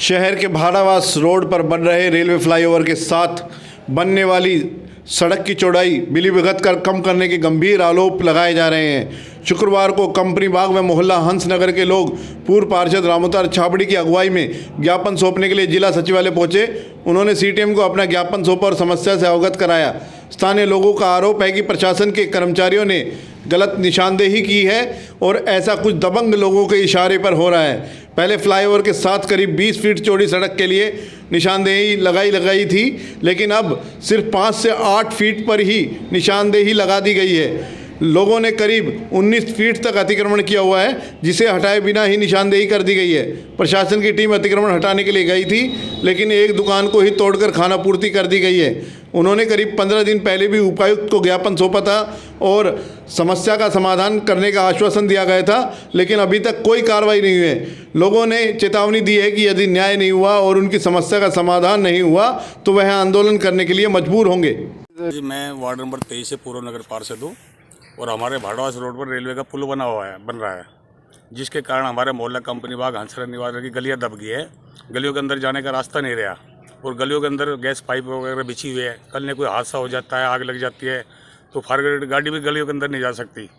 शहर के भाड़ावास रोड पर बन रहे रेलवे फ्लाईओवर के साथ बनने वाली सड़क की चौड़ाई मिलीभगत कर कम करने के गंभीर आरोप लगाए जा रहे हैं। शुक्रवार को कंपनी बाग में मोहल्ला हंसनगर के लोग पूर्व पार्षद रामोतार छाबड़ी की अगुवाई में ज्ञापन सौंपने के लिए जिला सचिवालय पहुंचे। उन्होंने सीटीएम को अपना ज्ञापन सौंपा और समस्या से अवगत कराया। स्थानीय लोगों का आरोप है कि प्रशासन के कर्मचारियों ने गलत निशानदेही की है और ऐसा कुछ दबंग लोगों के इशारे पर हो रहा है। पहले फ्लाईओवर के साथ करीब 20 फीट चौड़ी सड़क के लिए निशानदेही लगाई थी, लेकिन अब सिर्फ 5 से 8 फीट पर ही निशानदेही लगा दी गई है। लोगों ने करीब 19 फीट तक अतिक्रमण किया हुआ है, जिसे हटाए बिना ही निशानदेही कर दी गई है। प्रशासन की टीम अतिक्रमण हटाने के लिए गई थी, लेकिन एक दुकान को ही तोड़कर खाना पूर्ति कर दी गई है। उन्होंने करीब 15 दिन पहले भी उपायुक्त को ज्ञापन सौंपा था और समस्या का समाधान करने का आश्वासन दिया गया था, लेकिन अभी तक कोई कार्रवाई नहीं हुई है। लोगों ने चेतावनी दी है कि यदि न्याय नहीं हुआ और उनकी समस्या का समाधान नहीं हुआ तो वह आंदोलन करने के लिए मजबूर होंगे। जी, मैं वार्ड नंबर 23 से पूर्व नगर पार्षद हूँ और हमारे भाड़ावास रोड पर रेलवे का पुल बन रहा है, जिसके कारण हमारे मोहल्ला कंपनी बाग हंसनगर निवास की गलियाँ दब गई है। गलियों के अंदर जाने का रास्ता नहीं रहा और गलियों के अंदर गैस पाइप वगैरह बिछी हुई है। कल ने कोई हादसा हो जाता है, आग लग जाती है तो फायर ब्रिगेड गाड़ी भी गलियों के अंदर नहीं जा सकती।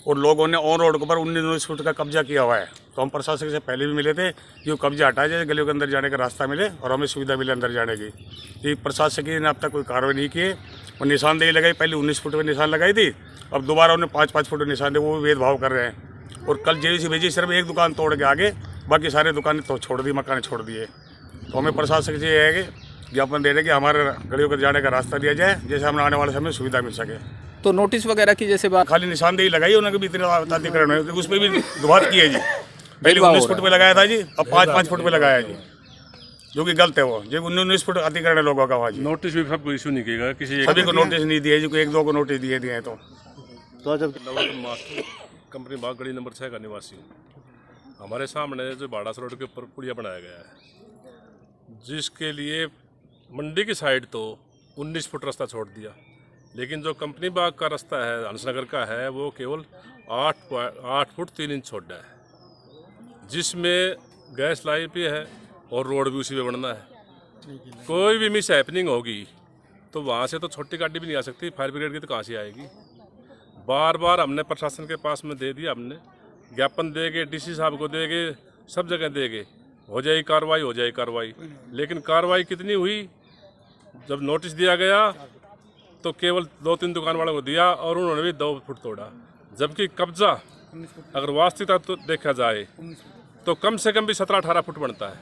और लोगों ने ऑन रोड के ऊपर 19 फुट का कब्जा किया हुआ है। तो हम प्रशासन से पहले भी मिले थे कि वो कब्जा हटाया जाए, गलियों के अंदर जाने का रास्ता मिले और हमें सुविधा मिले अंदर जाने की। ये प्रशासन ने अब तक कोई कार्रवाई नहीं की और निशानदेही लगाई। पहले 19 फुट पर निशान लगाई थी, अब दोबारा उन्हें 5-5 फुट निशान दे, वो भी भेदभाव कर रहे हैं। और कल जेवीसी भेजी, सिर्फ एक दुकान तोड़ के आगे बाकी सारे दुकानें तो छोड़ दी, मकान छोड़ दिए। तो हमें प्रशासन से ये है कि ज्ञापन दे रहे कि हमारे गलियों के जाने का रास्ता दिया जाए, जैसे हमें आने वाले समय सुविधा मिल सके। तो नोटिस वगैरह की जैसे बात, खाली निशानदेही लगाई, उन्होंने भी इतने अतिक्रमण है, उसमें भी दुबार की है जी। पहले 19 फुट पे लगाया था जी, अब 5-5 फुट पे लगाया जी, जो कि गलत है। वो जो 19 फुट अतिक्रमण है लोगों का वहाँ जी। नोटिस भी सबको इशू नहीं किया, किसी सभी को नोटिस नहीं दिए जी, कोई 1-2 को नोटिस दिए हैं। तो जब कंपनी बाग गली नंबर 6 का निवासी हूँ। हमारे सामने जो भाड़ावास रोड के ऊपर पुलिया बनाया गया है, जिसके लिए मंडी की साइड तो 19 फुट रास्ता छोड़ दिया, लेकिन जो कंपनी बाग का रास्ता है हंसनगर का है, वो केवल 8 फुट 3 इंच छोड़ा है, जिसमें गैस लाइन भी है और रोड भी उसी पे बनना है। कोई भी मिस हैपनिंग होगी तो वहाँ से तो छोटी गाड़ी भी नहीं आ सकती, फायर ब्रिगेड की तो कहाँ से आएगी। बार बार हमने प्रशासन के पास में दे दिया, हमने ज्ञापन देंगे, डीसी साहब को देंगे, सब जगह देंगे, हो जाएगी कार्रवाई, लेकिन कार्रवाई कितनी हुई। जब नोटिस दिया गया तो केवल 2-3 दुकान वालों को दिया और उन्होंने भी 2 फुट तोड़ा, जबकि कब्जा अगर वास्तविकता तो देखा जाए तो कम से कम भी 17-18 फुट बनता है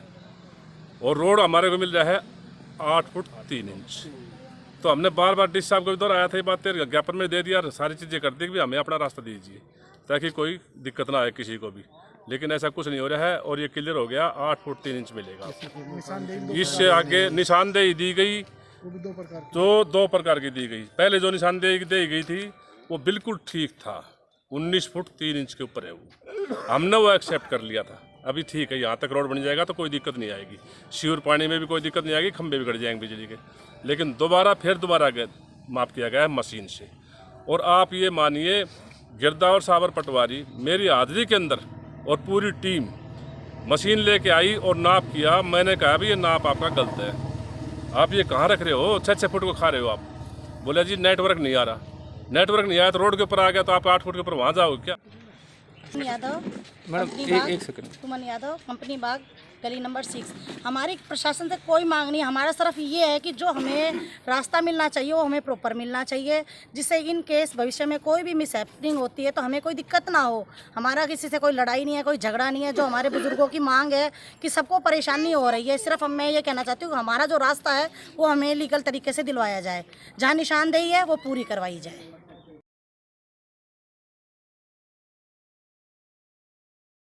और रोड हमारे को मिल रहा है 8 फुट 3 इंच। तो हमने बार बार डीसी साहब को भी दोहराया था, ये बात ज्ञापन में दे दिया, सारी चीज़ें कर दी कि भी हमें अपना रास्ता दीजिए ताकि कोई दिक्कत ना आए किसी को भी, लेकिन ऐसा कुछ नहीं हो रहा है। और ये क्लियर हो गया, 8 फुट 3 इंच मिलेगा। इससे आगे निशानदेही दी गई तो 2 प्रकार की दी गई। पहले जो निशानदेही दी गई थी वो बिल्कुल ठीक था, 19 फुट 3 इंच के ऊपर है वो, हमने वो एक्सेप्ट कर लिया था। अभी ठीक है, यहाँ तक रोड बन जाएगा तो कोई दिक्कत नहीं आएगी, शिवर पानी में भी कोई दिक्कत नहीं आएगी, खंभे भी कट जाएंगे बिजली के। लेकिन दोबारा माप किया गया है मशीन से। और आप ये मानिए, गिरदा और साबर पटवारी मेरी हाजिरी के अंदर और पूरी टीम मशीन लेके आई और नाप किया। मैंने कहा भी ये नाप आपका गलत है, आप ये कहाँ रख रहे हो, 6-6 फुट को खा रहे हो आप। बोला जी नेटवर्क नहीं आ रहा, नेटवर्क नहीं आया तो रोड के ऊपर आ गया, तो आप 8 फुट के ऊपर वहाँ जाओगे क्या। यादव मैडम एक सेकंड, सुमन यादव, कंपनी बाग गली नंबर 6। हमारी प्रशासन से कोई मांग नहीं, हमारा सिर्फ ये है कि जो हमें रास्ता मिलना चाहिए वो हमें प्रॉपर मिलना चाहिए, जिससे इन केस भविष्य में कोई भी मिसहैपनिंग होती है तो हमें कोई दिक्कत ना हो। हमारा किसी से कोई लड़ाई नहीं है, कोई झगड़ा नहीं है। जो हमारे बुजुर्गों की मांग है कि सबको परेशानी हो रही है, सिर्फ मैं ये कहना चाहती हूँ कि हमारा जो रास्ता है वो हमें लीगल तरीके से दिलवाया जाए, जहाँ निशानदेही है वो पूरी करवाई जाए।